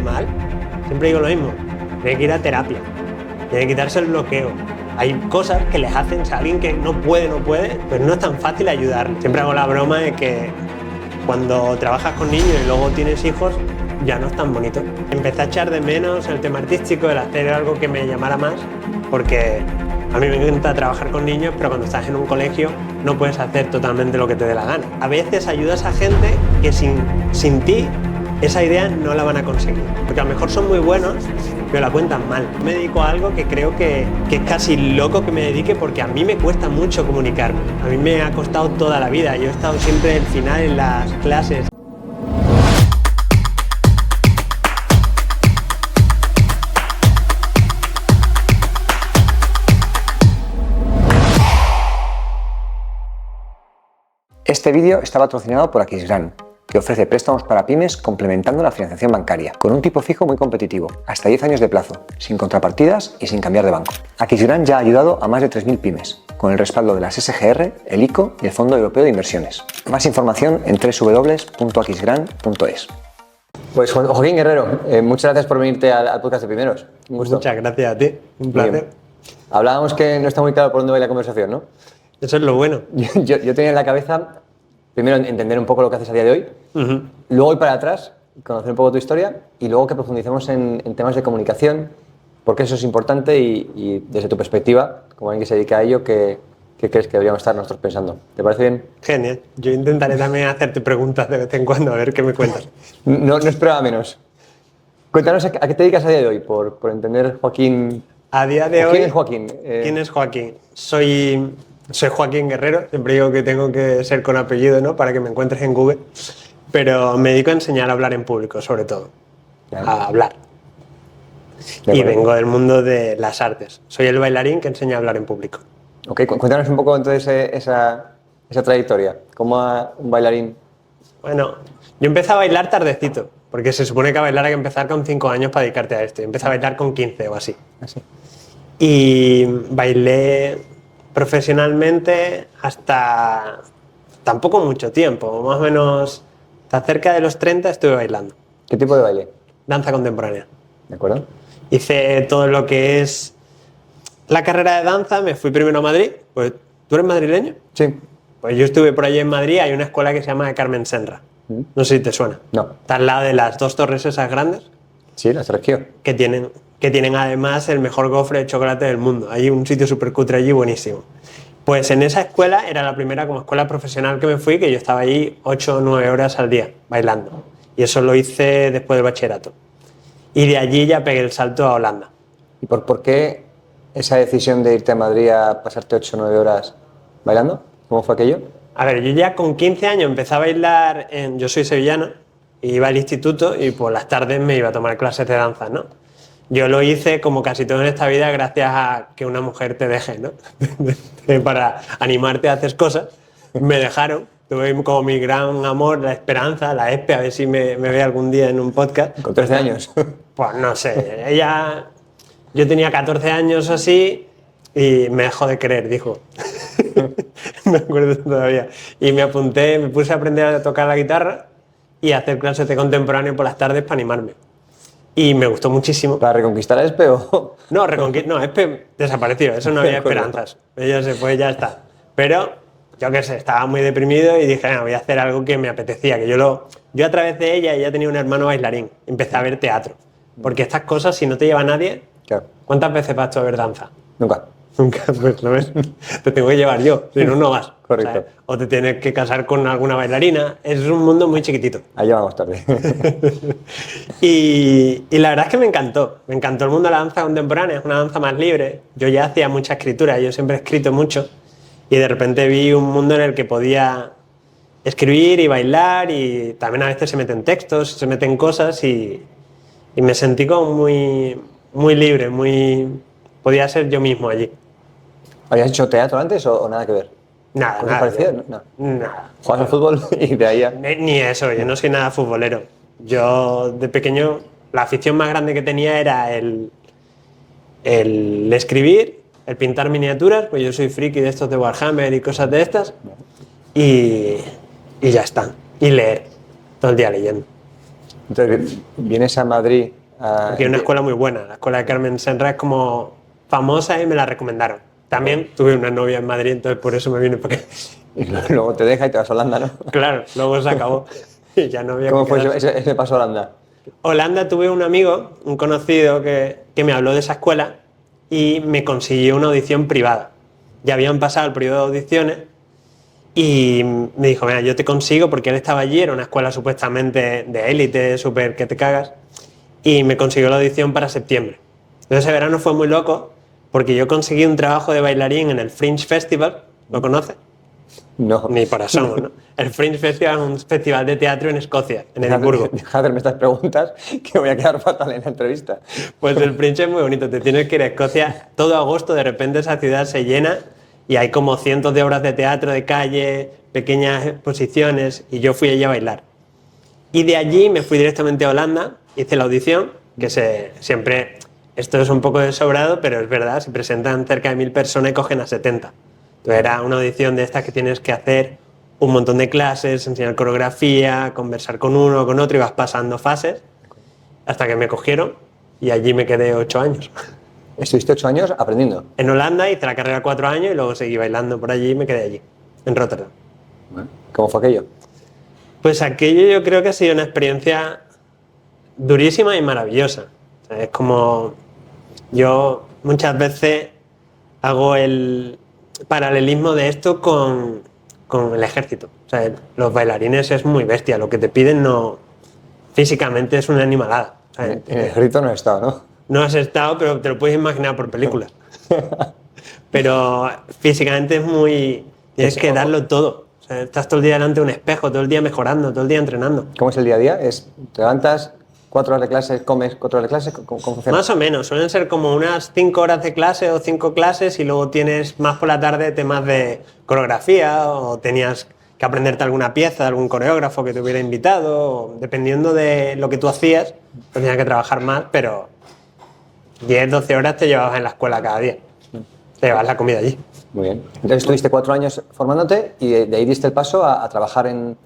animal, siempre digo lo mismo, tiene que ir a terapia, tiene que quitarse el bloqueo. Hay cosas que les hacen, si alguien que no puede, pues no es tan fácil ayudarle. Siempre hago la broma de que cuando trabajas con niños y luego tienes hijos, ya no es tan bonito. Empecé a echar de menos el tema artístico, el hacer algo que me llamara más, porque a mí me encanta trabajar con niños, pero cuando estás en un colegio no puedes hacer totalmente lo que te dé la gana. A veces ayudas a gente que sin ti esa idea no la van a conseguir, porque a lo mejor son muy buenos, pero la cuentan mal. Me dedico a algo que creo que es casi loco que me dedique, porque a mí me cuesta mucho comunicarme. A mí me ha costado toda la vida, yo he estado siempre al final en las clases. Este vídeo está patrocinado por Aquisgrán, que ofrece préstamos para pymes complementando la financiación bancaria, con un tipo fijo muy competitivo, hasta 10 años de plazo, sin contrapartidas y sin cambiar de banco. Aquisgrán ya ha ayudado a más de 3.000 pymes, con el respaldo de las SGR, el ICO y el Fondo Europeo de Inversiones. Más información en www.aquisgrán.es. Pues Joaquín Guerrero, muchas gracias por venirte al podcast de Primeros. Un gusto. Muchas gracias a ti, un placer. Bien. Hablábamos que no está muy claro por dónde va la conversación, ¿no? Eso es lo bueno. Yo tenía en la cabeza, primero, entender un poco lo que haces a día de hoy, luego ir para atrás, conocer un poco tu historia y luego que profundicemos en temas de comunicación, porque eso es importante y desde tu perspectiva, como alguien que se dedica a ello, ¿qué crees que deberíamos estar nosotros pensando? ¿Te parece bien? Genial. Yo intentaré también hacerte preguntas de vez en cuando, a ver qué me cuentas. No esperaba menos. Cuéntanos a qué te dedicas a día de hoy, por entender, Joaquín. A día de hoy... ¿Quién es Joaquín? ¿Quién es Joaquín? Soy Joaquín Guerrero, siempre digo que tengo que ser con apellido, ¿no? Para que me encuentres en Google, pero me dedico a enseñar a hablar en público, sobre todo, a hablar. Y vengo del mundo de las artes. Soy el bailarín que enseña a hablar en público. Ok, cuéntanos un poco entonces esa trayectoria. ¿Cómo un bailarín? Bueno, yo empecé a bailar tardecito, porque se supone que a bailar hay que empezar con 5 años para dedicarte a esto. Yo empecé a bailar con 15 o así. Y bailé profesionalmente hasta tampoco mucho tiempo, más o menos hasta cerca de los 30 estuve bailando. ¿Qué tipo de baile? Danza contemporánea. ¿De acuerdo? Hice todo lo que es la carrera de danza, me fui primero a Madrid. Pues, ¿tú eres madrileño? Sí. Pues yo estuve por allí en Madrid, hay una escuela que se llama Carmen Senra. No sé si te suena. No. Está al lado de las 2 torres esas grandes. Sí, las Sergio. Que tienen además el mejor gofre de chocolate del mundo. Hay un sitio súper cutre allí buenísimo. Pues en esa escuela era la primera como escuela profesional que me fui, que yo estaba allí 8 o 9 horas al día bailando. Y eso lo hice después del bachillerato. Y de allí ya pegué el salto a Holanda. ¿Y por qué esa decisión de irte a Madrid a pasarte 8 o 9 horas bailando? ¿Cómo fue aquello? A ver, yo ya con 15 años empecé a bailar, yo soy sevillano, iba al instituto y por las tardes me iba a tomar clases de danza, ¿no? Yo lo hice como casi todo en esta vida gracias a que una mujer te deje, ¿no? Para animarte a hacer cosas. Me dejaron, tuve como mi gran amor, la esperanza, la ESPE, a ver si me ve algún día en un podcast. ¿Con 13 años? Pues no sé, yo tenía 14 años o así y me dejó de querer, dijo. Me acuerdo todavía. Y me apunté, me puse a aprender a tocar la guitarra y a hacer clases de contemporáneo por las tardes para animarme. Y me gustó muchísimo. ¿Para reconquistar a ESPE o...? No, ESPE desapareció, eso no había esperanzas. Ella se fue, ya está. Pero, yo qué sé, estaba muy deprimido y dije, voy a hacer algo que me apetecía. Que yo a través de ella tenía un hermano bailarín. Empecé a ver teatro. Porque estas cosas, si no te lleva nadie... Claro. ¿Cuántas veces vas tú a ver danza? Nunca. Nunca, pues lo ves. Te tengo que llevar yo, si no, no vas. Correcto. ¿Sabes? O te tienes que casar con alguna bailarina. Es un mundo muy chiquitito. Allá vamos tarde. Y la verdad es que me encantó el mundo de la danza contemporánea, es una danza más libre. Yo ya hacía mucha escritura, yo siempre he escrito mucho y de repente vi un mundo en el que podía escribir y bailar y también a veces se meten textos, se meten cosas y me sentí como muy libre, podía ser yo mismo allí. ¿Habías hecho teatro antes o nada que ver? Nada, ¿Nada parecido? No. Nada. ¿Juegas al fútbol y de ahí a...? Ni eso, yo no soy nada futbolero. Yo de pequeño la afición más grande que tenía era el escribir, el pintar miniaturas, pues yo soy friki de estos de Warhammer y cosas de estas, y ya está. Y leer, todo el día leyendo. Entonces, vienes a Madrid... Aquí hay una escuela muy buena, la escuela de Carmen Senra es como famosa y me la recomendaron. También tuve una novia en Madrid, entonces por eso me vine para acá. Y luego te deja y te vas a Holanda, ¿no? Claro, luego se acabó y ya no había ¿Cómo que fue quedarse. ese paso a Holanda? Holanda tuve un amigo, un conocido que me habló de esa escuela y me consiguió una audición privada. Ya habían pasado el periodo de audiciones y me dijo, mira, yo te consigo, porque él estaba allí, era una escuela supuestamente de élite, súper que te cagas, y me consiguió la audición para septiembre. Entonces ese verano fue muy loco porque yo conseguí un trabajo de bailarín en el Fringe Festival, ¿lo conoces? No. Ni por asomo, ¿no? El Fringe Festival es un festival de teatro en Escocia, en Edimburgo. Deja de hacerme estas preguntas que voy a quedar fatal en la entrevista. Pues el Fringe es muy bonito, te tienes que ir a Escocia todo agosto, de repente esa ciudad se llena y hay como cientos de obras de teatro de calle, pequeñas exposiciones, y yo fui allí a bailar. Y de allí me fui directamente a Holanda, hice la audición, que siempre, esto es un poco desobrado, pero es verdad, se presentan cerca de 1000 personas y cogen a 70. Entonces era una audición de estas que tienes que hacer un montón de clases, enseñar coreografía, conversar con uno o con otro, y vas pasando fases hasta que me cogieron y allí me quedé 8 años. ¿Estuviste 8 años aprendiendo? En Holanda hice la carrera 4 años y luego seguí bailando por allí y me quedé allí, en Rotterdam. ¿Cómo fue aquello? Pues aquello yo creo que ha sido una experiencia durísima y maravillosa. O sea, es como yo muchas veces hago el paralelismo de esto con el ejército. O sea, los bailarines es muy bestia, lo que te piden no físicamente es una animalada. O sea, En el ejército no he estado, ¿no? no has estado, pero te lo puedes imaginar por películas. Pero físicamente es muy... Tienes que darlo todo. O sea, estás todo el día delante de un espejo, todo el día mejorando, todo el día entrenando. ¿Cómo es el día a día? ¿Te levantas 4 horas de clase, comes 4 horas de clase? ¿Cómo funciona? Más o menos, suelen ser como unas 5 horas de clase o 5 clases, y luego tienes más por la tarde temas de coreografía, o tenías que aprenderte alguna pieza de algún coreógrafo que te hubiera invitado, o dependiendo de lo que tú hacías, pues tenías que trabajar más, pero 10, 12 horas te llevabas en la escuela cada día. Te llevabas la comida allí. Muy bien. Entonces estuviste 4 años formándote y de ahí diste el paso a trabajar en...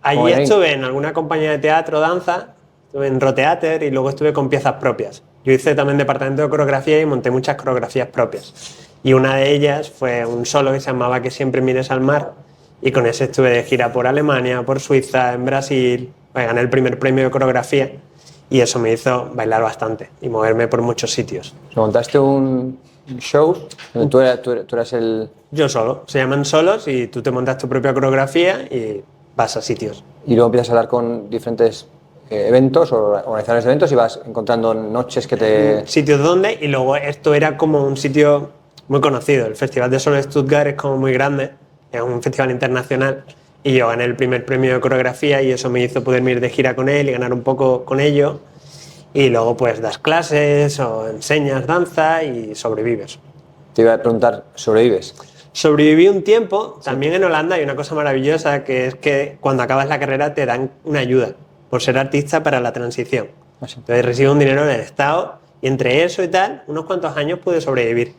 Allí como bailarín. estuve en alguna compañía de teatro, danza, estuve en Roteater y luego estuve con piezas propias. Yo hice también departamento de coreografía y monté muchas coreografías propias. Y una de ellas fue un solo que se llamaba Que siempre mires al mar, y con ese estuve de gira por Alemania, por Suiza, en Brasil, gané el primer premio de coreografía y eso me hizo bailar bastante y moverme por muchos sitios. Montaste un show donde tú eras el... Yo solo, se llaman solos y tú te montas tu propia coreografía y vas a sitios. Y luego empiezas a hablar con diferentes eventos o organizadores de eventos y vas encontrando noches que te... Sitios donde, y luego esto era como un sitio muy conocido. El Festival de Solo de Stuttgart es como muy grande, es un festival internacional, y yo gané el primer premio de coreografía y eso me hizo poderme ir de gira con él y ganar un poco con ello. Y luego pues das clases o enseñas danza y sobrevives. Te iba a preguntar, ¿sobrevives? Sobreviví un tiempo. También en Holanda hay una cosa maravillosa, que es que cuando acabas la carrera te dan una ayuda por ser artista para la transición. Entonces recibo un dinero del Estado y entre eso y tal, unos cuantos años pude sobrevivir.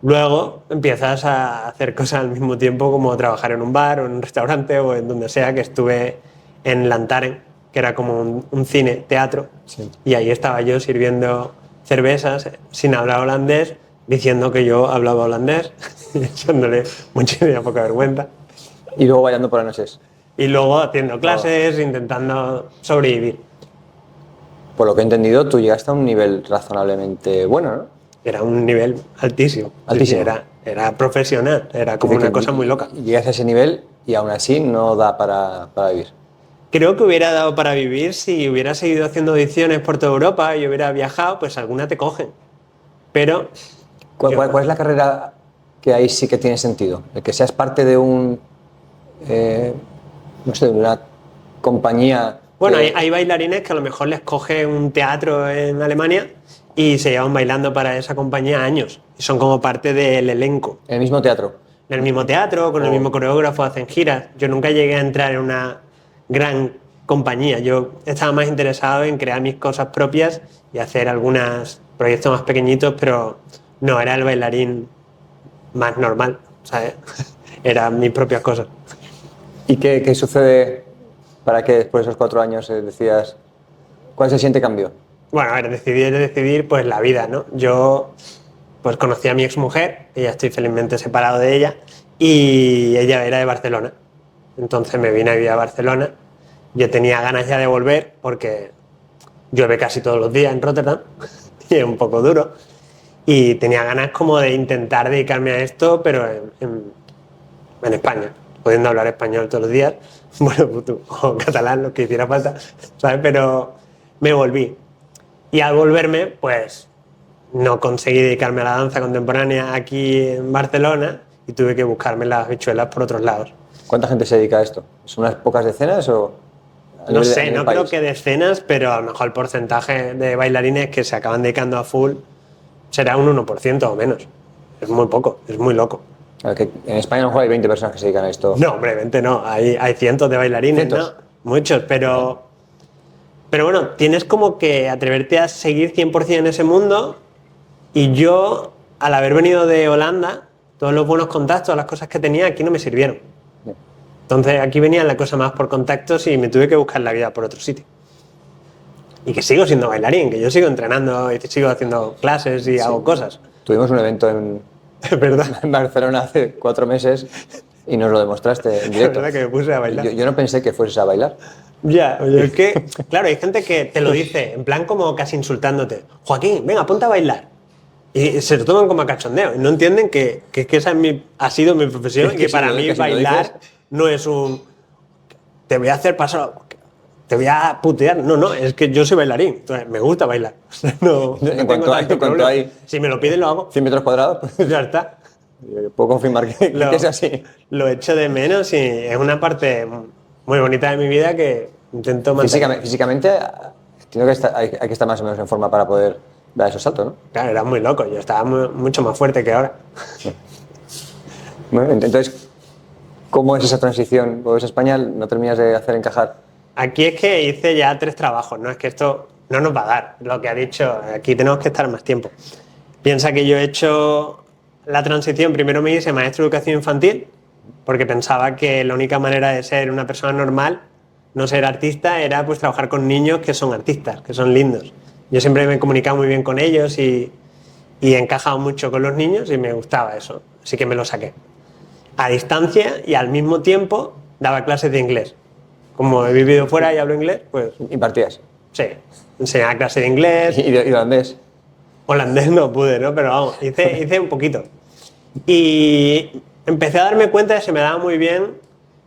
Luego empiezas a hacer cosas al mismo tiempo, como trabajar en un bar o en un restaurante o en donde sea, que estuve en Lantaren, que era como un cine, teatro, Sí. y ahí estaba yo sirviendo cervezas sin hablar holandés, diciendo que yo hablaba holandés, y echándole muchísima poca vergüenza. Y luego bailando por las noches. Y luego haciendo clases, intentando sobrevivir. Por lo que he entendido, tú llegaste a un nivel razonablemente bueno, ¿no? Era un nivel altísimo. Altísimo. Era profesional, era como una cosa muy loca. Llegas a ese nivel y aún así no da para vivir. Creo que hubiera dado para vivir si hubiera seguido haciendo audiciones por toda Europa y hubiera viajado, pues alguna te cogen. Pero... ¿Cuál es la carrera que ahí sí que tiene sentido? El que seas parte de un... no sé, de una compañía... Bueno, que- hay bailarines que a lo mejor les coge un teatro en Alemania y se llevan bailando para esa compañía años. Y son como parte del elenco. En el mismo teatro. En el mismo teatro, con el mismo coreógrafo, hacen giras. Yo nunca llegué a entrar en una gran compañía. Yo estaba más interesado en crear mis cosas propias y hacer algunos proyectos más pequeñitos, pero no era el bailarín más normal, ¿sabes? Eran mis propias cosas. ¿Y qué sucede para que después de esos 4 años decidas ¿Cuál es el siguiente cambio? Bueno, a ver, decidir pues la vida, ¿no? Yo pues conocí a mi exmujer, y ya estoy felizmente separado de ella, y ella era de Barcelona. Entonces me vine a vivir a Barcelona. Yo tenía ganas ya de volver porque llueve casi todos los días en Rotterdam y es un poco duro. Y tenía ganas como de intentar dedicarme a esto, pero en España, pudiendo hablar español todos los días, bueno, o catalán, lo que hiciera falta, ¿sabes? Pero me volví. Y al volverme, pues no conseguí dedicarme a la danza contemporánea aquí en Barcelona y tuve que buscarme las habichuelas por otros lados. ¿Cuánta gente se dedica a esto? ¿Son unas pocas decenas o...? No sé, no creo que decenas, pero a lo mejor el porcentaje de bailarines que se acaban dedicando a full será un 1% o menos. Es muy poco, es muy loco. Que en España a lo mejor hay 20 personas que se dedican a esto. No, hombre, 20 no, hay cientos de bailarines, ¿Cientos? ¿no? Muchos, pero bueno, tienes como que atreverte a seguir 100% en ese mundo. Y yo, al haber venido de Holanda, todos los buenos contactos, las cosas que tenía aquí no me sirvieron. Entonces aquí venía la cosa más por contactos y me tuve que buscar la vida por otro sitio. Y que sigo siendo bailarín, que yo sigo entrenando y sigo haciendo clases y hago cosas. Tuvimos un evento en Es verdad. Barcelona hace 4 meses y nos lo demostraste en directo. Es verdad que me puse a bailar. Yo no pensé que fueses a bailar. Ya, oye, es que, claro, hay gente que te lo dice, en plan como casi insultándote. Joaquín, venga, ponte a bailar. Y se lo toman como a cachondeo. Y no entienden que esa ha sido mi profesión Es y que que si para lo- mí que si lo bailar dices- no es un... Te voy a hacer pasar... Te voy a putear. No, es que yo soy bailarín. Entonces, me gusta bailar. No, En no cuanto tengo hay- tanto en cuanto problema. hay- Si me lo piden, lo hago. 100 metros cuadrados, pues, Ya está. puedo confirmar que es así. Lo echo de menos y es una parte muy bonita de mi vida que intento mantener. Físicamente entiendo que hay que estar más o menos en forma para poder dar esos saltos, ¿no? Claro, era muy loco. Yo estaba mucho más fuerte que ahora. Bueno, entonces, ¿cómo es esa transición? ¿Volves a España? ¿No terminas de hacer encajar? Aquí es que hice ya 3 trabajos, ¿no? Es que esto no nos va a dar lo que ha dicho. Aquí tenemos que estar más tiempo. Piensa que yo he hecho la transición. Primero me hice maestro de educación infantil porque pensaba que la única manera de ser una persona normal, no ser artista, era pues trabajar con niños que son artistas, que son lindos. Yo siempre me he comunicado muy bien con ellos y he encajado mucho con los niños y me gustaba eso. Así que me lo saqué. A distancia y al mismo tiempo daba clases de inglés. Como he vivido fuera y hablo inglés, pues ¿Impartías? sí, enseñaba clases de inglés. ¿Y de holandés? Holandés no pude, ¿no? Pero vamos, hice un poquito. Y empecé a darme cuenta de que se me daba muy bien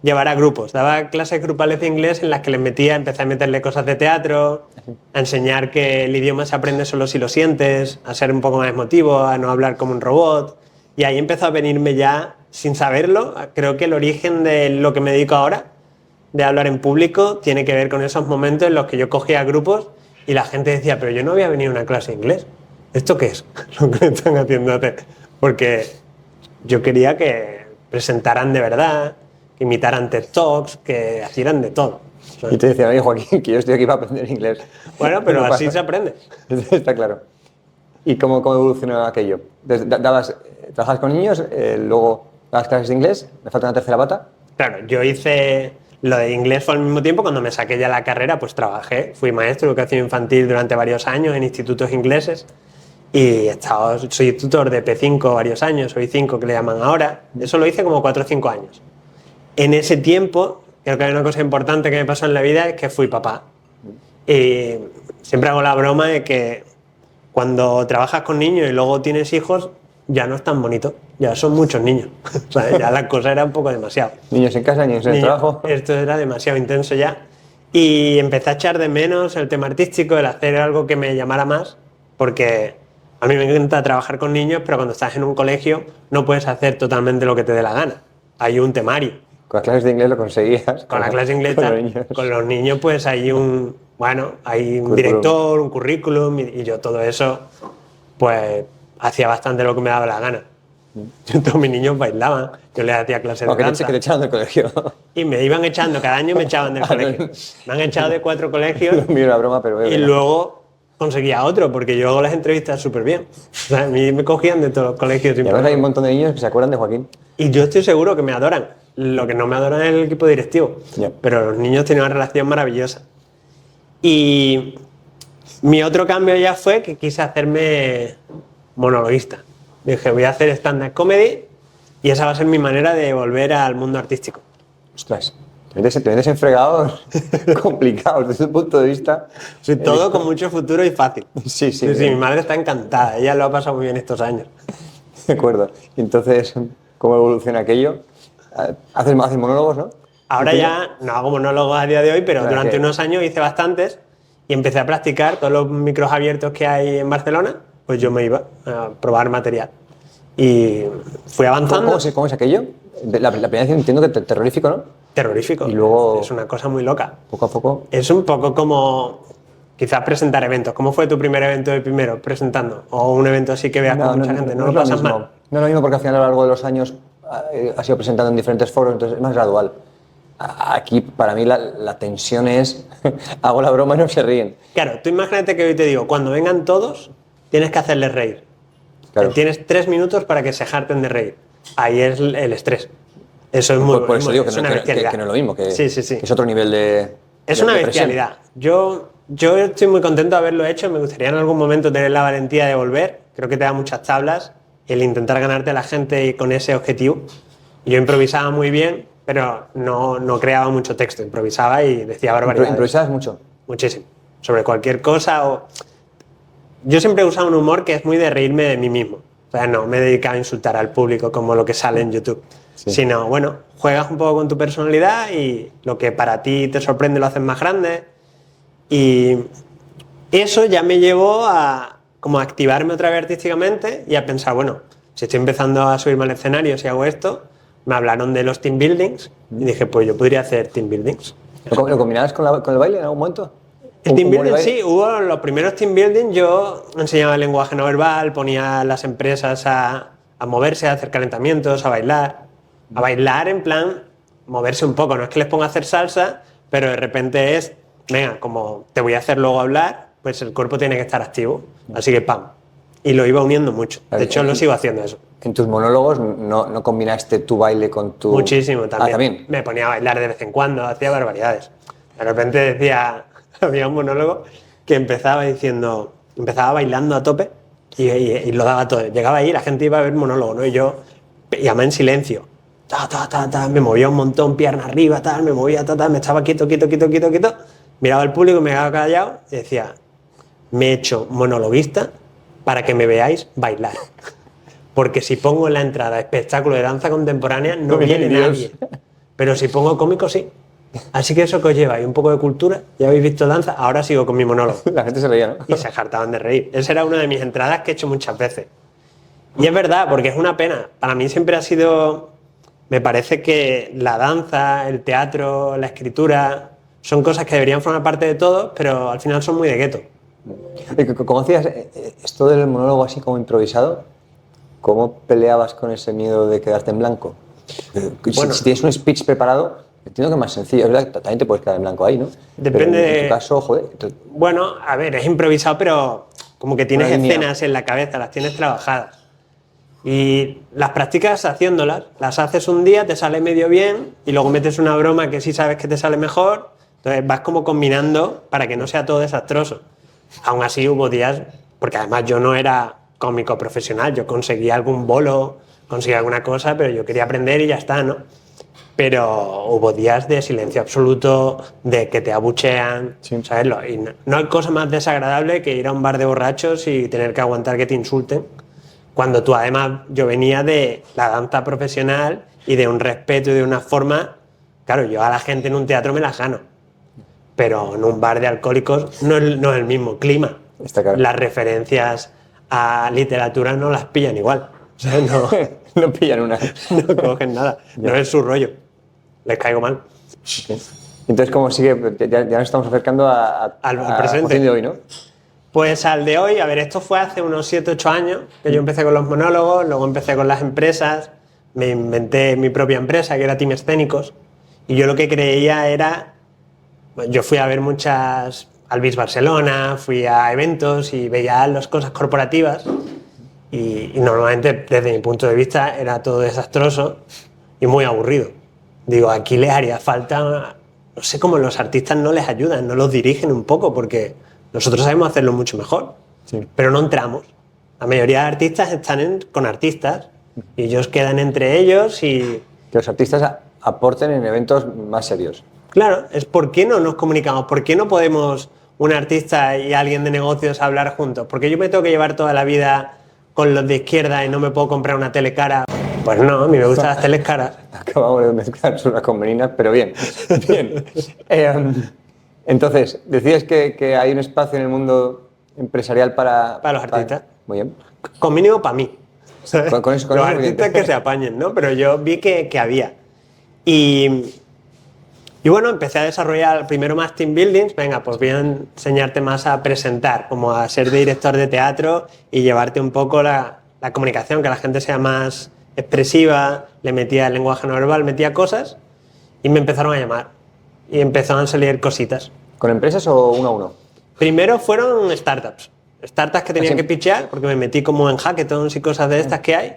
llevar a grupos. Daba clases grupales de inglés en las que empecé a meterle cosas de teatro, a enseñar que el idioma se aprende solo si lo sientes, a ser un poco más emotivo, a no hablar como un robot. Y ahí empezó a venirme ya, sin saberlo, creo que el origen de lo que me dedico ahora, de hablar en público, tiene que ver con esos momentos en los que yo cogía grupos y la gente decía, pero yo no había venido a una clase de inglés. ¿Esto qué es? Lo que me están haciendo hacer. Porque yo quería que presentaran de verdad, que imitaran TED Talks, que hicieran de todo. Y te decían, oye Joaquín, que yo estoy aquí para aprender inglés. Bueno, pero No así pasa. se aprende. Está claro. ¿Y cómo evolucionó aquello? ¿Trabajas con niños, luego dabas clases de inglés? ¿Me falta una tercera pata? Claro, yo hice lo de inglés fue al mismo tiempo. Cuando me saqué ya la carrera, pues trabajé. Fui maestro de educación infantil durante varios años en institutos ingleses y soy tutor de P5 varios años, soy 5 que le llaman ahora. Eso lo hice como 4 o 5 años. En ese tiempo, creo que hay una cosa importante que me pasó en la vida, es que fui papá. Y siempre hago la broma de que cuando trabajas con niños y luego tienes hijos, ya no es tan bonito, ya son muchos niños. O sea, ya la cosa era un poco demasiado. Niños en casa, niños en el Niño, trabajo. esto era demasiado intenso ya. Y empecé a echar de menos el tema artístico, el hacer algo que me llamara más, porque a mí me encanta trabajar con niños, pero cuando estás en un colegio no puedes hacer totalmente lo que te dé la gana. Hay un temario. Con las clases de inglés lo conseguías. Con la clase de inglés, con los niños, pues hay un director, un currículum, y yo todo eso, pues hacía bastante lo que me daba la gana. Todos mis niños bailaban, yo les hacía clases de danza. Que te echaron del colegio. Y me iban echando, cada año me echaban del colegio. Me han echado de 4 colegios Mira una broma, pero y luego conseguía otro, porque yo hago las entrevistas súper bien. O sea, a mí me cogían de todos los colegios. Y además hay un montón de niños que se acuerdan de Joaquín. Y yo estoy seguro que me adoran. Lo que no me adoran es el equipo directivo. Ya. Pero los niños tienen una relación maravillosa. Y Mi otro cambio ya fue que quise hacerme monologuista. Dije, voy a hacer stand-up comedy y esa va a ser mi manera de volver al mundo artístico. Ostras, te metes en fregados complicados desde el punto de vista... Sí, todo con mucho futuro y fácil. Sí. Sí, mi madre está encantada, ella lo ha pasado muy bien estos años. De acuerdo. Entonces, ¿cómo evoluciona aquello? Haces monólogos, ¿no? Ahora ya no hago monólogos a día de hoy, pero durante unos años hice bastantes y empecé a practicar todos los micros abiertos que hay en Barcelona, pues yo me iba a probar material. Y fui avanzando. ¿Cómo es aquello? La primera vez entiendo que terrorífico, ¿no? Terrorífico. Y luego... Es una cosa muy loca. Poco a poco... Es un poco como quizás presentar eventos. ¿Cómo fue tu primer evento de primero presentando? O un evento así que veas con mucha gente. ¿No lo pasas mal? No es lo mismo porque al final a lo largo de los años has ido presentando en diferentes foros, entonces es más gradual. Aquí para mí la tensión es hago la broma y no se ríen. Claro, tú imagínate que hoy te digo, cuando vengan todos tienes que hacerles reír. Claro. Tienes 3 minutos para que se harten de reír. Ahí es el estrés. Eso es muy... Por eso digo que no es lo mismo, que, sí. que es otro nivel de... Es una bestialidad. Yo estoy muy contento de haberlo hecho. Me gustaría en algún momento tener la valentía de volver. Creo que te da muchas tablas el intentar ganarte a la gente y con ese objetivo. Yo improvisaba muy bien, pero no creaba mucho texto. Improvisaba y decía barbaridades. ¿Improvisabas mucho? Muchísimo. Sobre cualquier cosa o... Yo siempre he usado un humor que es muy de reírme de mí mismo. O sea, no me he dedicado a insultar al público como lo que sale en YouTube. Sí. Sino, bueno, juegas un poco con tu personalidad y lo que para ti te sorprende lo haces más grande. Y eso ya me llevó a como activarme otra vez artísticamente y a pensar, bueno, si estoy empezando a subirme al escenario, si hago esto, me hablaron de los team buildings y dije, pues yo podría hacer team buildings. ¿Lo combinabas con el baile en algún momento? El team building sí, hubo los primeros team building, yo enseñaba el lenguaje no verbal, ponía a las empresas a moverse, a hacer calentamientos, a bailar en plan, moverse un poco, no es que les ponga a hacer salsa, pero de repente es, venga, como te voy a hacer luego hablar, pues el cuerpo tiene que estar activo, así que pam, y lo iba uniendo mucho, de hecho lo sigo haciendo eso. ¿En tus monólogos no combinaste tu baile con tu...? Muchísimo, también. ¿También? Me ponía a bailar de vez en cuando, hacía barbaridades, de repente decía... Había un monólogo que empezaba bailando a tope y lo daba todo. Llegaba ahí, la gente iba a ver el monólogo, ¿no? Y yo, además en silencio, me movía un montón, pierna arriba, me movía, me estaba quieto. Miraba al público, me quedaba callado y decía, me he hecho monologuista para que me veáis bailar. Porque si pongo en la entrada espectáculo de danza contemporánea, no viene nadie. Pero si pongo cómico, sí. Así que eso que os lleva y un poco de cultura, ya habéis visto danza, ahora sigo con mi monólogo. La gente se reía, ¿no? Y se hartaban de reír. Esa era una de mis entradas que he hecho muchas veces. Y es verdad, porque es una pena. Para mí siempre ha sido... Me parece que la danza, el teatro, la escritura, son cosas que deberían formar parte de todos, pero al final son muy de gueto. ¿Cómo hacías esto del monólogo así como improvisado? ¿Cómo peleabas con ese miedo de quedarte en blanco? Bueno, si tienes un speech preparado... Entiendo que es más sencillo, es verdad que también te puedes quedar en blanco ahí, ¿no? Depende pero en tu caso, joder... Bueno, a ver, es improvisado, pero como que tienes escenas en la cabeza, las tienes trabajadas. Y las practicas haciéndolas, las haces un día, te sale medio bien, y luego metes una broma que sí sabes que te sale mejor, entonces vas como combinando para que no sea todo desastroso. Aún así hubo días, porque además yo no era cómico profesional, yo conseguía algún bolo, conseguía alguna cosa, pero yo quería aprender y ya está, ¿no? Pero hubo días de silencio absoluto, de que te abuchean, sí. ¿Sabes? Y no hay cosa más desagradable que ir a un bar de borrachos y tener que aguantar que te insulten. Cuando tú, además, yo venía de la danza profesional y de un respeto y de una forma... Claro, yo a la gente en un teatro me las gano, pero en un bar de alcohólicos no es el mismo clima. Está claro. Las referencias a literatura no las pillan igual. O sea, no pillan una. No cogen nada, ya. No es su rollo. Les caigo mal. Okay. Entonces, ¿cómo sigue? Ya nos estamos acercando al presente de hoy, ¿no? Pues al de hoy, a ver, esto fue hace unos 7-8 años que yo empecé con los monólogos, luego empecé con las empresas, me inventé mi propia empresa, que era Team Escénicos, y yo lo que creía era... Yo fui a ver muchas... al BIS Barcelona, fui a eventos y veía las cosas corporativas y normalmente, desde mi punto de vista, era todo desastroso y muy aburrido. Digo, aquí les haría falta, no sé cómo los artistas no les ayudan, no los dirigen un poco, porque Nosotros sabemos hacerlo mucho mejor, Sí. pero no entramos. La mayoría de artistas están con artistas y ellos quedan entre ellos y... Que los artistas aporten en eventos más serios. Claro, es ¿por qué no nos comunicamos? ¿Por qué no podemos un artista y alguien de negocios hablar juntos? ¿Por qué yo me tengo que llevar toda la vida con los de izquierda y no me puedo comprar una tele cara? Pues no, a mí me gustan las teles caras. Acabamos de mezclar unas con meninas, pero bien. Bien. Entonces, decías que hay un espacio en el mundo empresarial para Los artistas. Muy bien. Con mínimo para mí. Con eso, Los artistas que se apañen, ¿no? Pero yo vi que había. Y bueno, empecé a desarrollar primero más team buildings. Venga, pues voy a enseñarte más a presentar, como a ser director de teatro y llevarte un poco la comunicación, que la gente sea más expresiva. Le metía el lenguaje no verbal, metía cosas y me empezaron a llamar. Y empezaron a salir cositas. ¿Con empresas o uno a uno? Primero fueron startups que tenían que pitchear, porque me metí como en hackathons y cosas de estas que hay,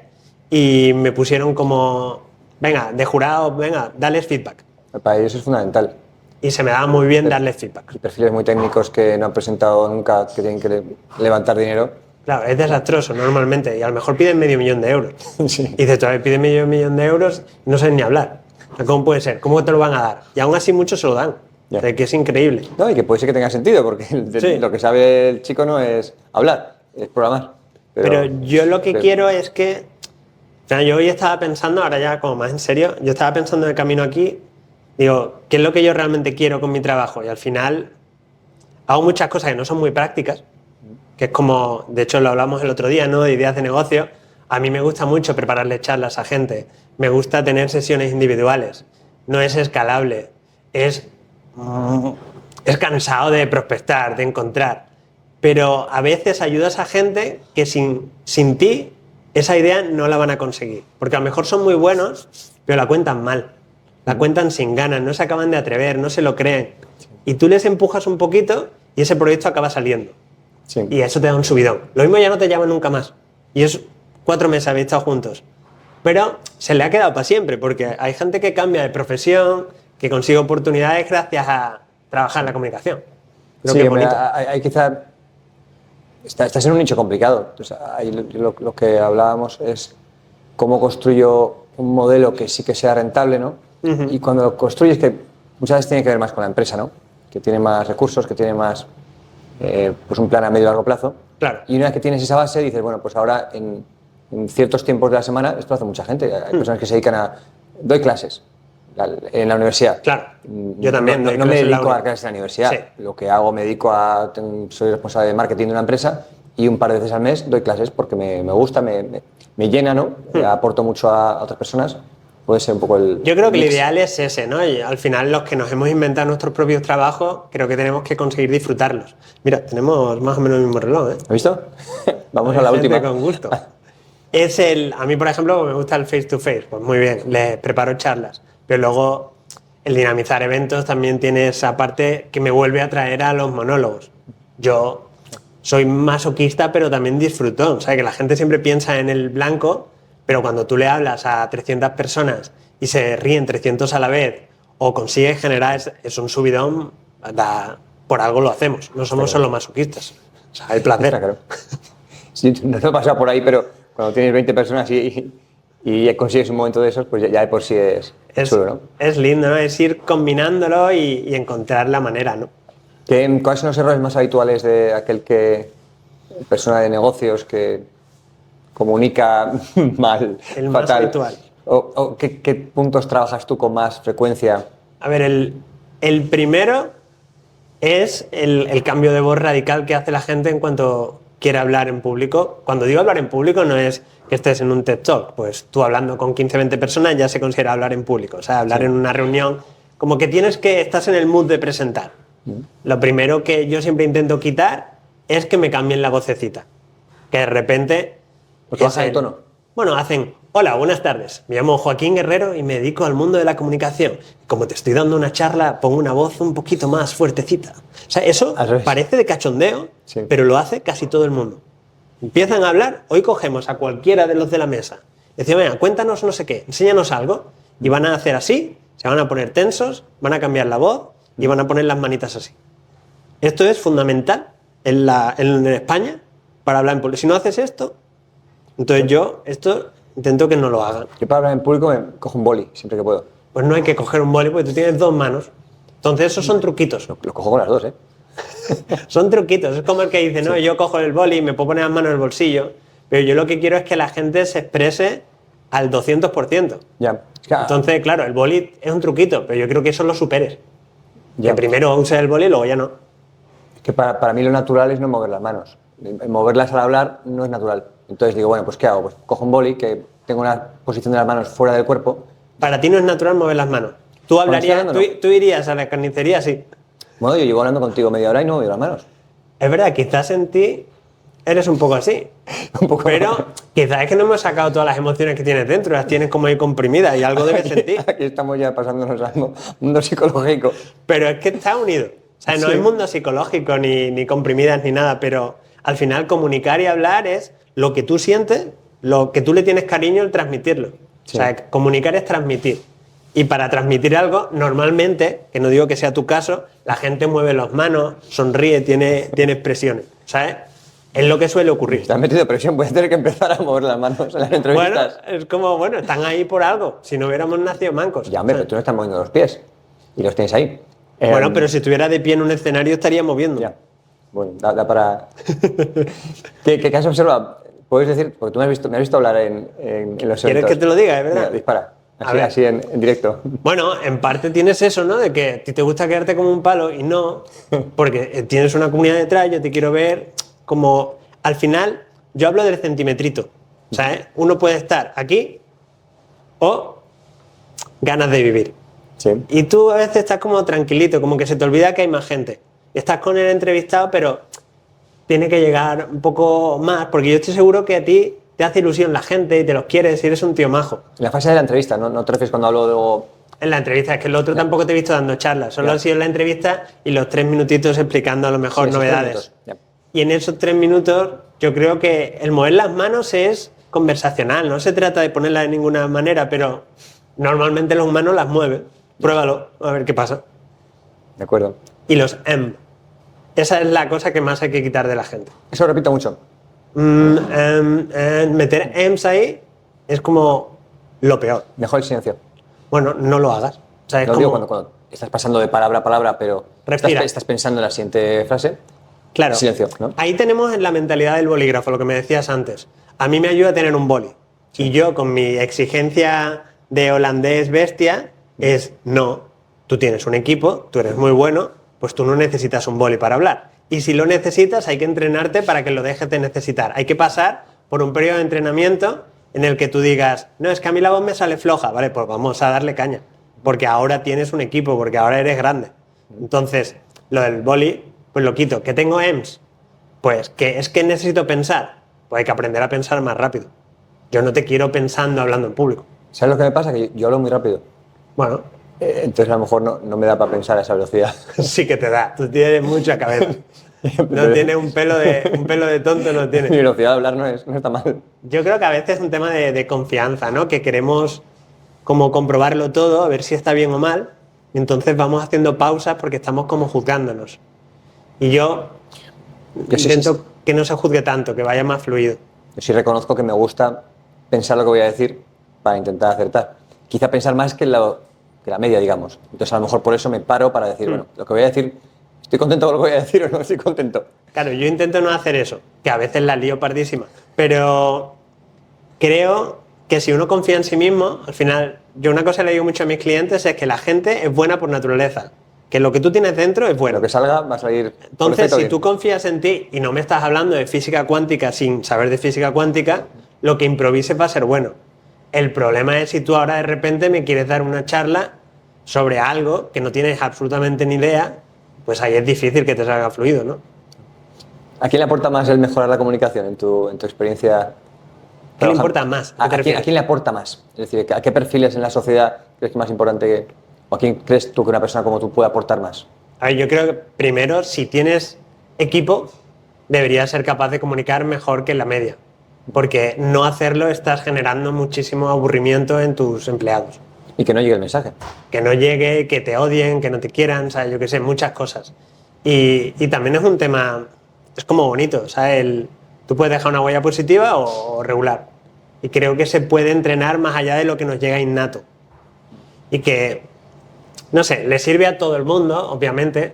y me pusieron como, venga, de jurado, venga, dales feedback. Para ellos es fundamental. Y se me daba muy bien darles feedback. Y perfiles muy técnicos que no han presentado nunca, que tienen que levantar dinero. Claro, es desastroso normalmente, y a lo mejor piden $500,000 euros. Sí. Y dices, todavía piden $500,000 euros y no saben ni hablar. ¿Cómo puede ser? ¿Cómo te lo van a dar? Y aún así muchos se lo dan. Ya. O sea, que es increíble. No, y que puede ser que tenga sentido, porque Sí. lo que sabe el chico no es hablar, es programar. Pero yo lo que pero- quiero es que... O sea, yo hoy estaba pensando, ahora ya como más en serio, yo estaba pensando en el camino aquí, digo, ¿qué es lo que yo realmente quiero con mi trabajo? Y al final hago muchas cosas que no son muy prácticas, que es como, de hecho lo hablamos el otro día, ¿no? De ideas de negocio. A mí me gusta mucho prepararle charlas a gente, me gusta tener sesiones individuales, no es escalable, es cansado de prospectar, de encontrar, pero a veces ayudas a gente que sin ti esa idea no la van a conseguir, porque a lo mejor son muy buenos, pero la cuentan mal, la cuentan sin ganas, no se acaban de atrever, no se lo creen, y tú les empujas un poquito y ese proyecto acaba saliendo. Sí. Y eso te da un subidón. Lo mismo ya no te llaman nunca más. Y es 4 meses habéis estado juntos. Pero se le ha quedado para siempre, porque hay gente que cambia de profesión, que consigue oportunidades gracias a trabajar en la comunicación. Creo Sí, que es hombre, bonito. hay quizá... Estás en un nicho complicado. Entonces, ahí lo que hablábamos es cómo construyo un modelo que sí que sea rentable, ¿no? Ujú. Y cuando lo construyes, que muchas veces tiene que ver más con la empresa, ¿no? Que tiene más recursos, que tiene más... pues un plan a medio y largo plazo. Claro. Y una vez que tienes esa base, dices, bueno, pues ahora en ciertos tiempos de la semana, esto lo hace mucha gente. Hay personas que se dedican a... Doy clases en la universidad. Claro, yo también No, doy no me clases en la dedico a uni. clases en la universidad. Sí. Lo que hago, me dedico a... soy responsable de marketing de una empresa y un par de veces al mes doy clases porque me gusta, me llena, ¿no? Aporto mucho a otras personas. Puede ser un poco el... Yo creo que el mix. ideal es ese, ¿no? Y al final los que nos hemos inventado nuestros propios trabajos, creo que tenemos que conseguir disfrutarlos. Mira, tenemos más o menos el mismo reloj, ¿eh? ¿Has visto? Vamos a Hay la gente última. con gusto. A mí, por ejemplo, me gusta el face to face. Pues muy bien, les preparo charlas. Pero luego el dinamizar eventos también tiene esa parte que me vuelve a traer a los monólogos. Yo soy masoquista, pero también disfrutón. O sea, que la gente siempre piensa en el blanco, pero cuando tú le hablas a 300 personas y se ríen 300 a la vez o consigues generar, es un subidón, por algo lo hacemos. No somos solo masoquistas. O sea, el placer. Está claro. Sí, no te he pasado por ahí, pero cuando tienes 20 personas y consigues un momento de esos, pues ya de por sí es chulo, ¿no? Es lindo, ¿no? Es ir combinándolo y encontrar la manera, ¿no? ¿Cuáles son los errores más habituales de aquel persona de negocios que comunica mal, El más fatal? habitual. ¿O qué puntos trabajas tú con más frecuencia? A ver, el primero es el cambio de voz radical que hace la gente en cuanto quiere hablar en público. Cuando digo hablar en público no es que estés en un TED Talk, pues tú hablando con 15, 20 personas ya se considera hablar en público. O sea, hablar en una reunión, como que estás en el mood de presentar. Lo primero que yo siempre intento quitar es que me cambien la vocecita. Que de repente... Porque baja el tono. Bueno, hacen, hola, buenas tardes, me llamo Joaquín Guerrero y me dedico al mundo de la comunicación. Como te estoy dando una charla, pongo una voz un poquito más fuertecita. O sea, eso Al revés. parece de cachondeo, Sí. pero lo hace casi todo el mundo. Empiezan a hablar, hoy cogemos a cualquiera de los de la mesa. Decimos, venga, cuéntanos no sé qué, enséñanos algo. Y van a hacer así, se van a poner tensos, van a cambiar la voz y van a poner las manitas así. Esto es fundamental en España para hablar en público. Si no haces esto, entonces yo esto intento que no lo hagan. Yo para hablar en público me cojo un boli siempre que puedo. Pues no hay que coger un boli porque tú tienes 2 manos. Entonces esos son truquitos. Lo cojo con las dos, ¿eh? Son truquitos. Es como el que dice, no, yo cojo el boli y me puedo poner las manos en el bolsillo, pero yo lo que quiero es que la gente se exprese al 200%. Ya. Entonces, claro, el boli es un truquito, pero yo creo que eso lo superes. Ya. Que primero uses el boli y luego ya no. Es que para mí lo natural es no mover las manos. Moverlas al hablar no es natural. Entonces digo, bueno, pues ¿qué hago? Pues cojo un boli, que tengo una posición de las manos fuera del cuerpo. Para ti no es natural mover las manos. Tú hablarías, hablando, no. tú irías a la carnicería, sí. Bueno, yo llevo hablando contigo media hora y no muevo las manos. Es verdad, quizás en ti eres un poco así. Un poco. Pero quizás es que no hemos sacado todas las emociones que tienes dentro, las tienes como ahí comprimidas y algo debes sentir. Aquí estamos ya pasándonos al mundo psicológico. Pero es que está unido. O sea, no Sí. es mundo psicológico ni comprimidas ni nada, pero al final comunicar y hablar es lo que tú sientes, lo que tú le tienes cariño, el transmitirlo. Sí. O sea, comunicar es transmitir. Y para transmitir algo, normalmente, que no digo que sea tu caso, la gente mueve las manos, sonríe, tiene expresiones, ¿sabes? Es lo que suele ocurrir. Te has metido presión, voy a tener que empezar a mover las manos en las Bueno, entrevistas. es como, bueno, están ahí por algo. Si no hubiéramos nacido mancos. Ya, hombre, pero tú no estás moviendo los pies. Y los tienes ahí. Bueno, pero si estuviera de pie en un escenario estaría moviendo. Ya. Bueno, da para... ¿Qué has observado? Puedes decir, porque tú me has visto hablar en los eventos. ¿Quieres que te lo diga, es verdad? Venga, dispara. A ver. Así en directo. Bueno, en parte tienes eso, ¿no? De que a ti te gusta quedarte como un palo y no, porque tienes una comunidad detrás, yo te quiero ver como... Al final, yo hablo del centimetrito, ¿sabes? Uno puede estar aquí o ganas de vivir. Sí. Y tú a veces estás como tranquilito, como que se te olvida que hay más gente. Estás con el entrevistado, pero tiene que llegar un poco más, porque yo estoy seguro que a ti te hace ilusión la gente y te los quieres y eres un tío majo. En la fase de la entrevista, ¿no te refieres cuando hablo luego? En la entrevista, es que el otro tampoco te he visto dando charlas, solo Ya. ha sido en la entrevista y los 3 minutitos explicando a lo mejor Sí, esos novedades. 3 minutos, ya. Y en esos 3 minutos yo creo que el mover las manos es conversacional, no se trata de ponerlas de ninguna manera, pero normalmente los humanos las mueven. Pruébalo, a ver qué pasa. De acuerdo. Y los esa es la cosa que más hay que quitar de la gente. Eso lo repito mucho. Meter ems ahí es como lo peor. Mejor el silencio. Bueno, no lo hagas. O sea, es Lo como, digo cuando estás pasando de palabra a palabra, pero Respira. estás pensando en la siguiente frase. claro, Silencio, ¿no? ahí tenemos en la mentalidad del bolígrafo, lo que me decías antes. A mí me ayuda a tener un boli. Y yo, con mi exigencia de holandés bestia, es no, tú tienes un equipo, tú eres muy bueno, pues tú no necesitas un boli para hablar. Y si lo necesitas, hay que entrenarte para que lo dejes de necesitar. Hay que pasar por un periodo de entrenamiento en el que tú digas, no, es que a mí la voz me sale floja, vale, pues vamos a darle caña. Porque ahora tienes un equipo, porque ahora eres grande. Entonces, lo del boli, pues lo quito. ¿Que tengo EMS? Pues que es que necesito pensar. Pues hay que aprender a pensar más rápido. Yo no te quiero pensando hablando en público. ¿Sabes lo que me pasa? Que yo hablo muy rápido. Bueno, Entonces a lo mejor no me da para pensar a esa velocidad. sí que te da. Tú tienes mucha cabeza. No tienes un pelo de tonto, no Mi tienes. velocidad de hablar no está mal. Yo creo que a veces es un tema de confianza, ¿no? Que queremos como comprobarlo todo, a ver si está bien o mal. Y entonces vamos haciendo pausas porque estamos como juzgándonos. Y yo intento que no se juzgue tanto, que vaya más fluido. Yo sí reconozco que me gusta pensar lo que voy a decir para intentar acertar. Quizá pensar más que la media, digamos. Entonces a lo mejor por eso me paro para decir, bueno, lo que voy a decir, ¿estoy contento con lo que voy a decir o no estoy contento? Claro, yo intento no hacer eso, que a veces la lío pardísima, pero creo que si uno confía en sí mismo, al final, yo una cosa que le digo mucho a mis clientes es que la gente es buena por naturaleza, que lo que tú tienes dentro es bueno. Lo que salga va a salir por Entonces, defecto si bien. tú confías en ti y no me estás hablando de física cuántica sin saber de física cuántica, lo que improvises va a ser bueno. El problema es si tú ahora de repente me quieres dar una charla sobre algo que no tienes absolutamente ni idea, pues ahí es difícil que te salga fluido, ¿no? ¿A quién le aporta más el mejorar la comunicación en tu experiencia? ¿Qué le trabajando? importa más? ¿A quién le aporta más? Es decir, ¿a qué perfiles en la sociedad crees que es más importante o a quién crees tú que una persona como tú puede aportar más? A ver, yo creo que primero, si tienes equipo, deberías ser capaz de comunicar mejor que en la media. Porque no hacerlo estás generando muchísimo aburrimiento en tus empleados. Y que no llegue el mensaje. Que no llegue, que te odien, que no te quieran, o sea, yo qué sé, muchas cosas. Y también es un tema es como bonito, ¿sabes? Tú puedes dejar una huella positiva o regular. Y creo que se puede entrenar más allá de lo que nos llega innato. Y que, no sé, le sirve a todo el mundo, obviamente,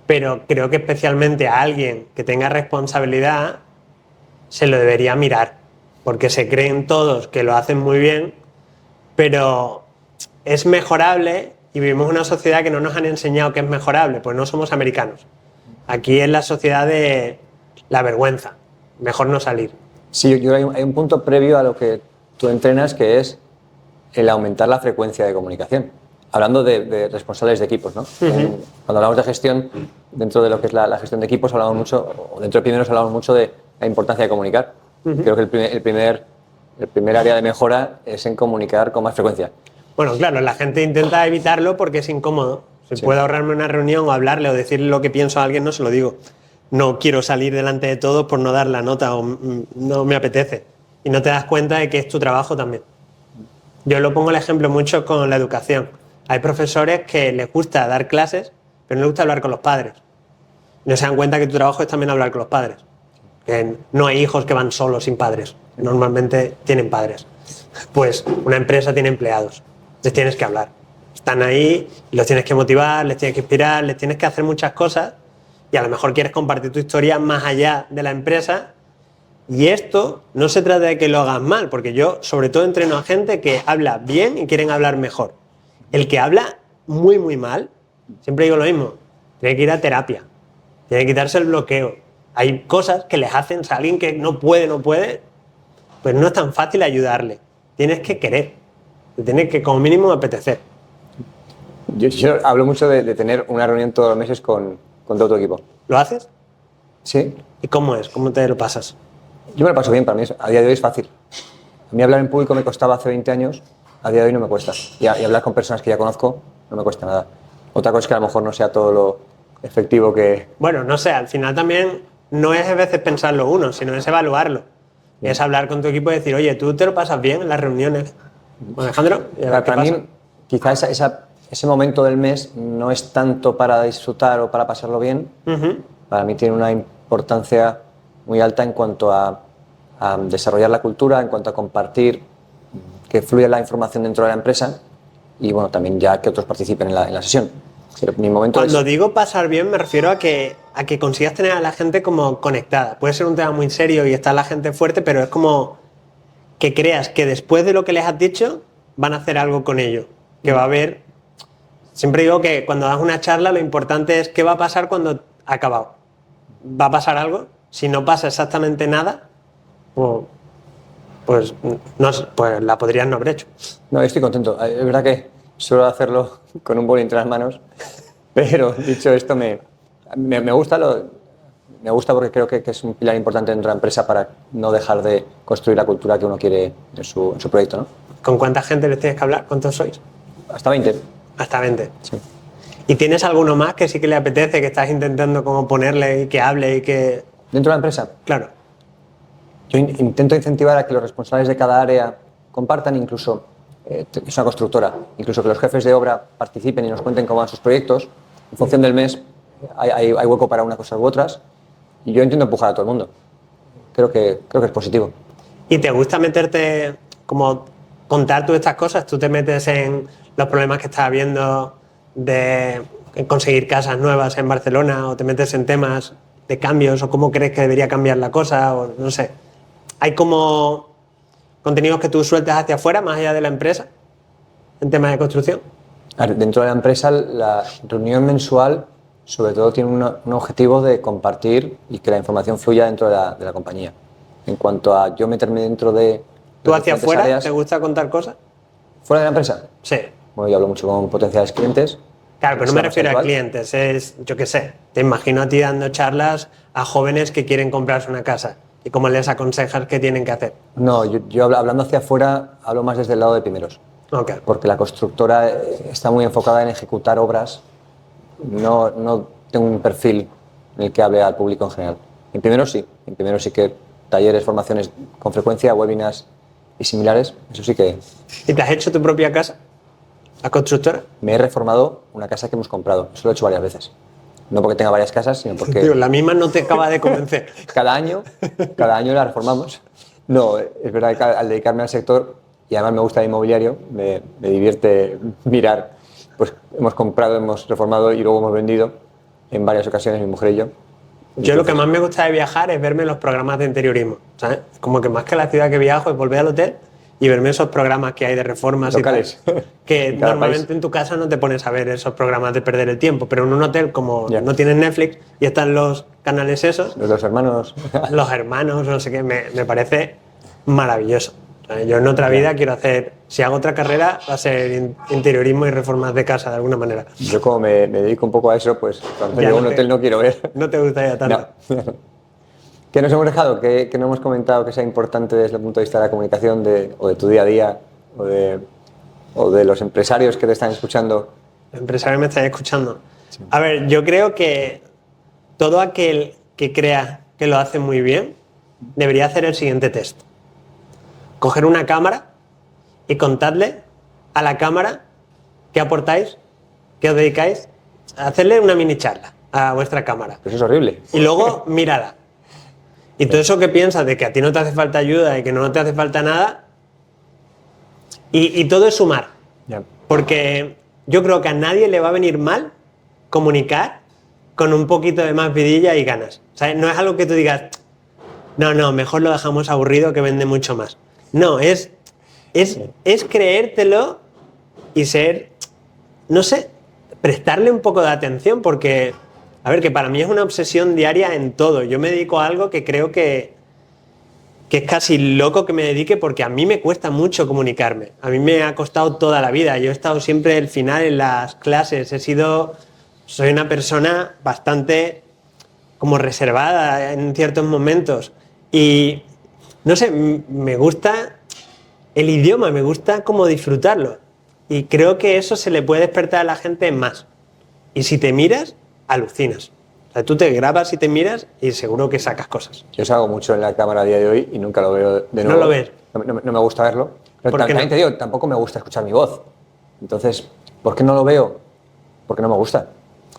pero creo que especialmente a alguien que tenga responsabilidad se lo debería mirar, porque se creen todos que lo hacen muy bien, pero es mejorable y vivimos en una sociedad que no nos han enseñado que es mejorable, pues no somos americanos. Aquí es la sociedad de la vergüenza, mejor no salir. Sí, hay un punto previo a lo que tú entrenas, que es el aumentar la frecuencia de comunicación. Hablando de responsables de equipos, ¿no? Cuando hablamos de gestión, dentro de lo que es la gestión de equipos, hablamos mucho, o dentro de primeros hablamos mucho de la importancia de comunicar. Creo que el primer área de mejora es en comunicar con más frecuencia. Bueno, claro, la gente intenta evitarlo porque es incómodo. Si puedo ahorrarme una reunión o hablarle o decirle lo que pienso a alguien, no se lo digo. No quiero salir delante de todos por no dar la nota o no me apetece. Y no te das cuenta de que es tu trabajo también. Yo lo pongo el ejemplo mucho con la educación. Hay profesores que les gusta dar clases, pero no les gusta hablar con los padres. No se dan cuenta que tu trabajo es también hablar con los padres. Que no hay hijos que van solos sin padres. Normalmente tienen padres. Pues una empresa tiene empleados. Les tienes que hablar. Están ahí, los tienes que motivar, les tienes que inspirar, les tienes que hacer muchas cosas y a lo mejor quieres compartir tu historia más allá de la empresa. Y esto no se trata de que lo hagas mal, porque yo sobre todo entreno a gente que habla bien y quieren hablar mejor. El que habla muy, muy mal, siempre digo lo mismo, tiene que ir a terapia, tiene que quitarse el bloqueo. Hay cosas que les hacen a alguien que no puede, pues no es tan fácil ayudarle. Tienes que querer, te tiene que como mínimo apetecer. Yo hablo mucho de tener una reunión todos los meses con todo tu equipo. ¿Lo haces? Sí. ¿Y cómo es? ¿Cómo te lo pasas? Yo me lo paso bien, para mí a día de hoy es fácil. A mí hablar en público me costaba hace 20 años, a día de hoy no me cuesta. Y hablar con personas que ya conozco no me cuesta nada. Otra cosa es que a lo mejor no sea todo lo efectivo que... Bueno, no sé, al final también no es a veces pensarlo uno, sino es evaluarlo. Es hablar con tu equipo y decir, oye, ¿tú te lo pasas bien en las reuniones? Alejandro, para mí, quizás ese momento del mes no es tanto para disfrutar o para pasarlo bien. Para mí tiene una importancia muy alta en cuanto a desarrollar la cultura, en cuanto a compartir, que fluya la información dentro de la empresa y bueno, también ya que otros participen en la sesión. Pero mi momento Cuando digo pasar bien me refiero a que consigas tener a la gente como conectada. Puede ser un tema muy serio y está la gente fuerte, pero es como que creas que después de lo que les has dicho van a hacer algo con ello, que va a haber... Siempre digo que cuando das una charla lo importante es qué va a pasar cuando ha acabado. ¿Va a pasar algo? Si no pasa exactamente nada, pues la podrías no haber hecho. No, estoy contento. Es verdad que suelo hacerlo con un boli entre las manos, pero dicho esto me gusta me gusta porque creo que es un pilar importante dentro de la empresa para no dejar de construir la cultura que uno quiere en su proyecto, ¿no? ¿Con cuánta gente les tienes que hablar? ¿Cuántos sois? Hasta 20. Hasta 20. Sí. ¿Y tienes alguno más que sí que le apetece, que estás intentando como ponerle y que hable y que...? ¿Dentro de la empresa? Claro. Yo intento incentivar a que los responsables de cada área compartan, incluso, es una constructora, incluso que los jefes de obra participen y nos cuenten cómo van sus proyectos. En función del mes hay hueco para unas cosas u otras y yo intento empujar a todo el mundo. Creo que es positivo. ¿Y te gusta meterte, como contar tú estas cosas? ¿Tú te metes en los problemas que estás viendo de conseguir casas nuevas en Barcelona o te metes en temas de cambios o cómo crees que debería cambiar la cosa o no sé? ¿Hay como contenidos que tú sueltas hacia afuera, más allá de la empresa, en temas de construcción? Dentro de la empresa, la reunión mensual sobre todo tiene un objetivo de compartir y que la información fluya dentro de la compañía. En cuanto a yo meterme dentro de... ¿Tú hacia afuera áreas, te gusta contar cosas? ¿Fuera de la empresa? Sí. Bueno, yo hablo mucho con potenciales clientes. Claro, pero no me refiero a clientes, es, yo qué sé, te imagino a ti dando charlas a jóvenes que quieren comprarse una casa. ¿Y cómo les aconsejas qué tienen que hacer? No, yo hablando hacia afuera hablo más desde el lado de primeros. Okay. Porque la constructora está muy enfocada en ejecutar obras. No tengo un perfil en el que hable al público en general. En primeros sí. En primeros sí que talleres, formaciones con frecuencia, webinars y similares. Eso sí que... ¿Y te has hecho tu propia casa? ¿La constructora? Me he reformado una casa que hemos comprado. Eso lo he hecho varias veces. No porque tenga varias casas, sino porque Tío, la misma no te acaba de convencer. cada año Tío, la misma no te acaba de convencer. cada año la reformamos. No, es verdad que al dedicarme al sector, y además me gusta el inmobiliario, me divierte mirar, pues hemos comprado, hemos reformado y luego hemos vendido en varias ocasiones, mi mujer y yo. Yo lo que más me gusta de viajar es verme los programas de interiorismo, ¿sabes? Como que más que la ciudad que viajo es volver al hotel y verme esos programas que hay de reformas locales. y tal, que En cada normalmente país. en tu casa no te pones a ver esos programas de perder el tiempo, pero en un hotel como Ya. no tienes Netflix y están los canales esos, Los dos hermanos. los hermanos, no sé qué, me parece maravilloso. O sea, yo en otra vida quiero hacer, si hago otra carrera, va a ser interiorismo y reformas de casa de alguna manera. Yo como me dedico un poco a eso, pues cuando Ya llego a no un te- hotel no quiero ver. No te gustaría tanto. No. ¿Qué nos hemos dejado? ¿Qué no hemos comentado que sea importante desde el punto de vista de la comunicación o de tu día a día o de los empresarios que te están escuchando? Los empresarios me están escuchando. A ver, yo creo que todo aquel que crea que lo hace muy bien debería hacer el siguiente test. Coger una cámara y contadle a la cámara qué aportáis, qué os dedicáis, a hacerle una mini charla a vuestra cámara. Eso es horrible. Y luego mírala. Y todo eso que piensas de que a ti no te hace falta ayuda y que no te hace falta nada, y todo es sumar. Ya. Porque yo creo que a nadie le va a venir mal comunicar con un poquito de más vidilla y ganas. O sea, no es algo que tú digas, no, mejor lo dejamos aburrido que vende mucho más. No, es creértelo y ser, no sé, prestarle un poco de atención porque, a ver, que para mí es una obsesión diaria en todo. Yo me dedico a algo que creo que es casi loco que me dedique porque a mí me cuesta mucho comunicarme. A mí me ha costado toda la vida. Yo he estado siempre al final en las clases. Soy una persona bastante como reservada en ciertos momentos. Y, no sé, me gusta el idioma, me gusta como disfrutarlo. Y creo que eso se le puede despertar a la gente más. Y si te miras, alucinas. O sea, tú te grabas y te miras y seguro que sacas cosas. Yo salgo mucho en la cámara a día de hoy y nunca lo veo de nuevo. ¿No lo ves? No me gusta verlo. Pero ¿Por qué también no? te digo, tampoco me gusta escuchar mi voz. Entonces, ¿por qué no lo veo? Porque no me gusta.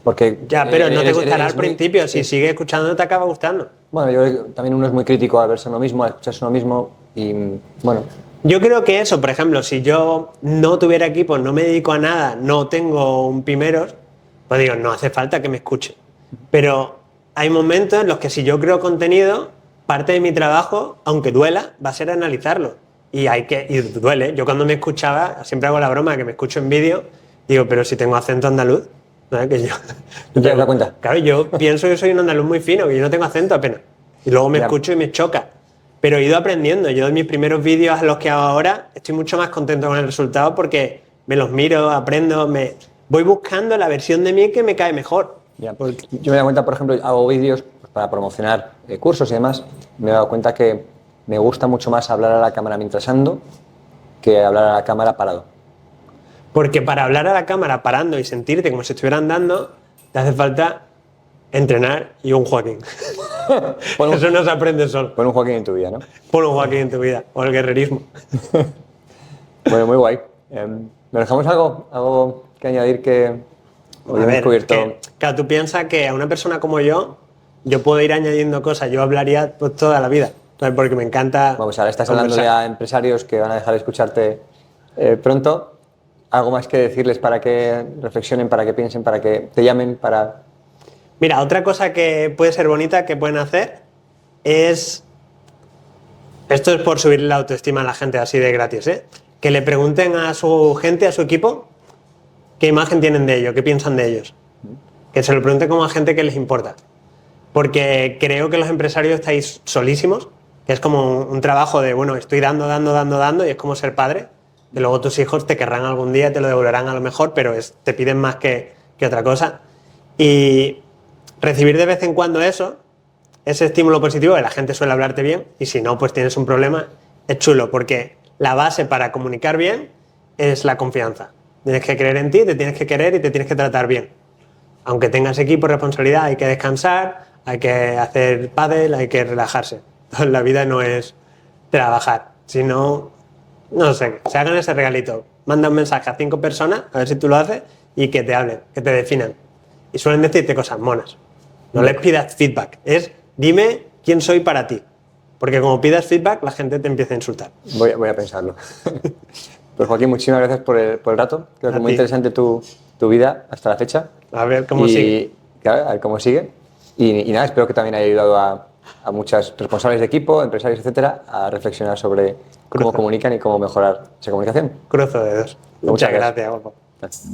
Porque Ya, pero no te eres- gustará eres al muy- principio. Si sigues escuchando, te acaba gustando. Bueno, yo creo que también uno es muy crítico al verse uno mismo, al escucharse uno mismo y, bueno, Yo creo que eso, por ejemplo, si yo no tuviera equipo, no me dedico a nada, no tengo un Pimeros, pues digo, no hace falta que me escuche. Pero hay momentos en los que si yo creo contenido, parte de mi trabajo, aunque duela, va a ser analizarlo. Y duele. Yo cuando me escuchaba, siempre hago la broma de que me escucho en vídeo, digo, pero si tengo acento andaluz, ¿sabes? Que yo, ¿tú te das cuenta? Claro, yo pienso que soy un andaluz muy fino, que yo no tengo acento apenas. Y luego me Ya. escucho y me choca. Pero he ido aprendiendo. Yo en mis primeros vídeos a los que hago ahora estoy mucho más contento con el resultado porque me los miro, aprendo, voy buscando la versión de mí que me cae mejor. Ya. Yo me doy cuenta, por ejemplo, hago vídeos para promocionar cursos y demás. Me he dado cuenta que me gusta mucho más hablar a la cámara mientras ando que hablar a la cámara parado. Porque para hablar a la cámara parando y sentirte como si estuviera andando, te hace falta entrenar y un Joaquín. Pon un- Eso no se aprende solo. Pon un Joaquín en tu vida, ¿no? Pon un Joaquín en tu vida. O el guerrerismo. Bueno, muy guay. ¿Nos dejamos algo que añadir que hoy A hemos ver, cubierto? claro, tú piensas que a una persona como yo puedo ir añadiendo cosas. Yo hablaría pues, toda la vida. ¿Sabes? Porque me encanta. Vamos, ahora estás hablando conversar. a empresarios que van a dejar de escucharte pronto. ¿Algo más que decirles para que reflexionen, para que piensen, para que te llamen, para...? Mira, otra cosa que puede ser bonita que pueden hacer es. Esto es por subir la autoestima a la gente así de gratis, ¿eh? Que le pregunten a su gente, a su equipo, qué imagen tienen de ellos, qué piensan de ellos. Que se lo pregunten como a gente que les importa. Porque creo que los empresarios estáis solísimos, que es como un trabajo de, bueno, estoy dando, y es como ser padre, que luego tus hijos te querrán algún día, te lo devolverán a lo mejor, pero te piden más que otra cosa. Y recibir de vez en cuando ese estímulo positivo, que la gente suele hablarte bien, y si no, pues tienes un problema, es chulo, porque la base para comunicar bien es la confianza. Tienes que creer en ti, te tienes que querer y te tienes que tratar bien. Aunque tengas equipo, responsabilidad, hay que descansar, hay que hacer pádel, hay que relajarse. La vida no es trabajar, sino, no sé, se hagan ese regalito. Manda un mensaje a 5 personas, a ver si tú lo haces, y que te hablen, que te definan. y suelen decirte cosas monas. No les pidas feedback, es dime quién soy para ti. Porque como pidas feedback, la gente te empieza a insultar. Voy a pensarlo. Pues Joaquín, muchísimas gracias por el rato. Creo que es muy interesante tu vida hasta la fecha. A ver cómo sigue. Claro, a ver cómo sigue. Y nada, espero que también haya ayudado a muchas responsables de equipo, empresarios, etcétera, a reflexionar sobre cómo comunican y cómo mejorar esa comunicación. Cruzo dedos. Muchas gracias, guapo. Gracias.